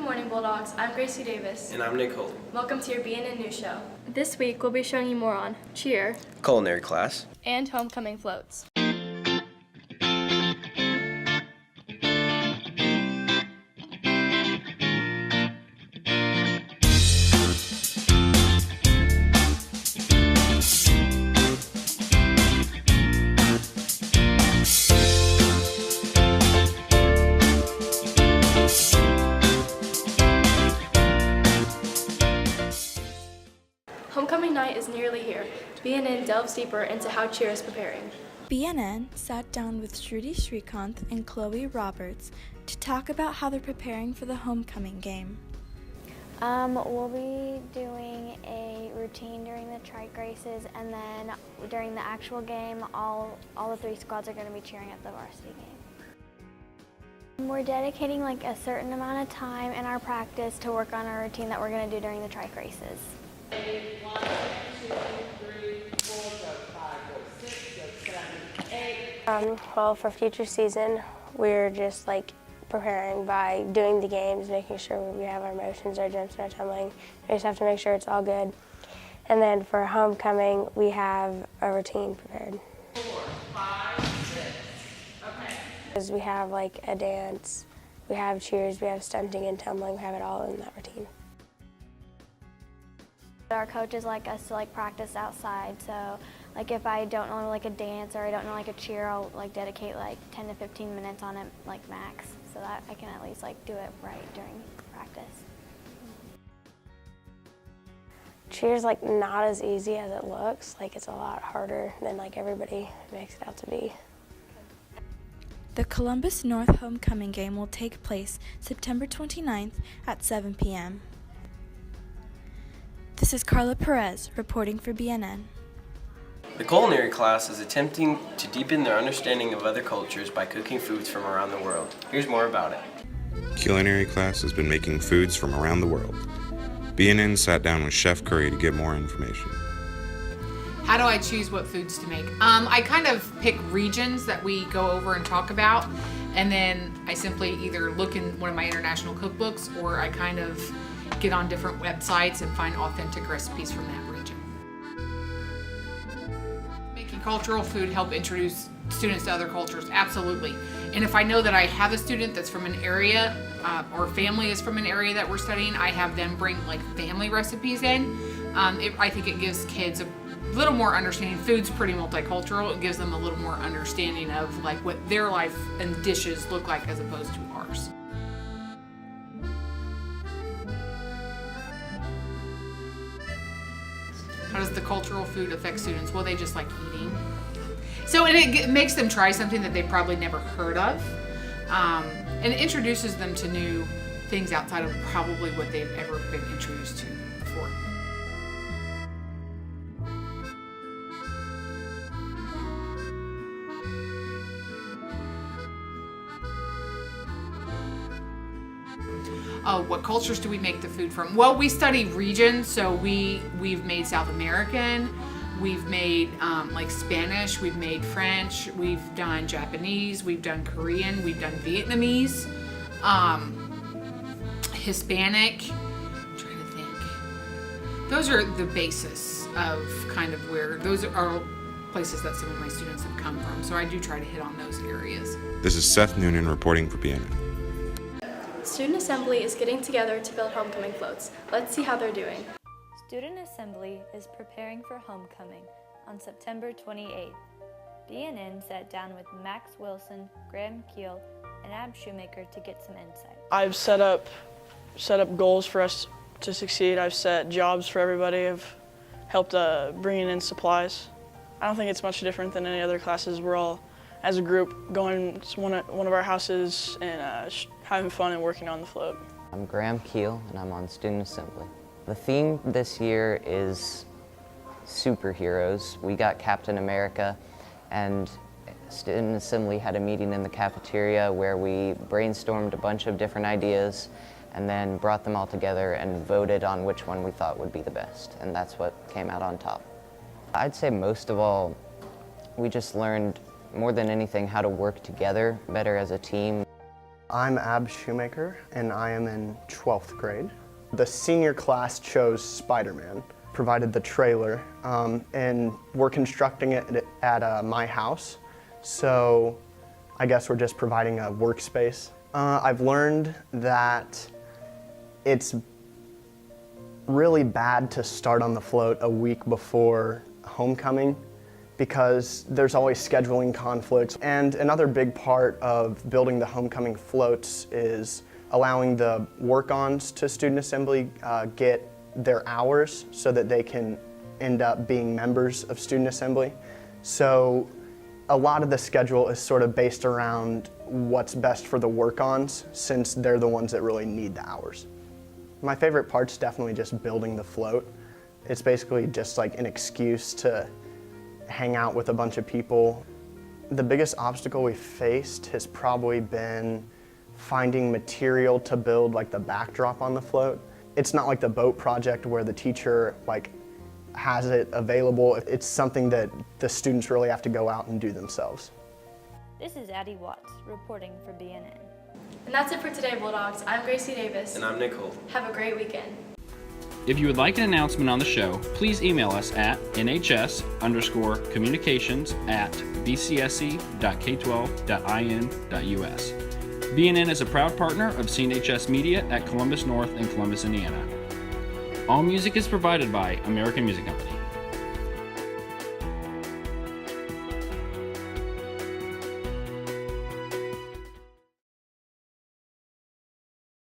morning, Bulldogs. I'm Gracie Davis. And I'm Nick Holden. Welcome to your BNN News Show. This week, we'll be showing you more on cheer, Culinary class, and homecoming floats. Homecoming night is nearly here. BNN delves deeper into how cheer is preparing. BNN sat down with Shruti Srikanth and Chloe Roberts to talk about how they're preparing for the homecoming game. We'll be doing a routine during the trike races, and then during the actual game, all the three squads are going to be cheering at the varsity game. We're dedicating like a certain amount of time in our practice to work on our routine that we're going to do during the trike races. 1, 2, 3, 4, 5, 6, 7, 8. Well, for future season, we're just like preparing by doing the games, making sure we have our motions, our jumps, and our tumbling. We just have to make sure it's all good. And then for homecoming, we have a routine prepared. 4, 5, 6. Okay. Because we have like a dance, we have cheers, we have stunting and tumbling, we have it all in that routine. Our coaches like us to like practice outside, so like if I don't know like a dance or I don't know like a cheer, I'll like dedicate like 10 to 15 minutes on it like max, so that I can at least like do it right during practice. Cheer's like not as easy as it looks. Like it's a lot harder than like everybody makes it out to be. The Columbus North homecoming game will take place September 29th at 7 p.m. This is Carla Perez reporting for BNN. The culinary class is attempting to deepen their understanding of other cultures by cooking foods from around the world. Here's more about it. Culinary class has been making foods from around the world. BNN sat down with Chef Curry to get more information. How do I choose what foods to make? I kind of pick regions that we go over and talk about, and then I simply either look in one of my international cookbooks, or I kind of get on different websites and find authentic recipes from that region. Making cultural food help introduce students to other cultures, absolutely. And if I know that I have a student that's from an area, or family is from an area that we're studying, I have them bring like family recipes in. I think it gives kids a little more understanding. Food's pretty multicultural. It gives them a little more understanding of like what their life and dishes look like as opposed to ours. How does the cultural food affect students? Well, they just like eating. So it makes them try something that they probably never heard of. And it introduces them to new things outside of probably what they've ever been introduced to before. What cultures do we make the food from? Well, we study regions, so we've made South American, we've made like Spanish, we've made French, we've done Japanese, we've done Korean, we've done Vietnamese, Hispanic. I'm trying to think. Those are the basis of kind of where those are places that some of my students have come from. So I do try to hit on those areas. This is Seth Noonan reporting for BNN. Student Assembly is getting together to build homecoming floats. Let's see how they're doing. Student Assembly is preparing for homecoming on September 28th. BNN sat down with Max Wilson, Graham Keel, and Ab Shoemaker to get some insight. I've set up goals for us to succeed. I've set jobs for everybody. I've helped bringing in supplies. I don't think it's much different than any other classes. We're all, as a group, going to one of our houses and having fun and working on the float. I'm Graham Keel, and I'm on Student Assembly. The theme this year is superheroes. We got Captain America, and Student Assembly had a meeting in the cafeteria where we brainstormed a bunch of different ideas and then brought them all together and voted on which one we thought would be the best, and that's what came out on top. I'd say most of all, we just learned more than anything how to work together better as a team. I'm Ab Shoemaker, and I am in 12th grade. The senior class chose Spider-Man, provided the trailer, and we're constructing it at my house, so I guess we're just providing a workspace. I've learned that it's really bad to start on the float a week before homecoming because there's always scheduling conflicts. And another big part of building the homecoming floats is allowing the work-ons to student assembly get their hours so that they can end up being members of student assembly. So a lot of the schedule is sort of based around what's best for the work-ons since they're the ones that really need the hours. My favorite part's definitely just building the float. It's basically just like an excuse to hang out with a bunch of people. The biggest obstacle we faced has probably been finding material to build like the backdrop on the float. It's not like the boat project where the teacher has it available. It's something that the students really have to go out and do themselves. This is Addie Watts reporting for BNN. And that's it for today, Bulldogs. I'm Gracie Davis. And I'm Nicole. Have a great weekend. If you would like an announcement on the show, please email us at nhs_communications@bcse.k12.in.us. BNN is a proud partner of CNHS Media at Columbus North and Columbus, Indiana. All music is provided by American Music Company.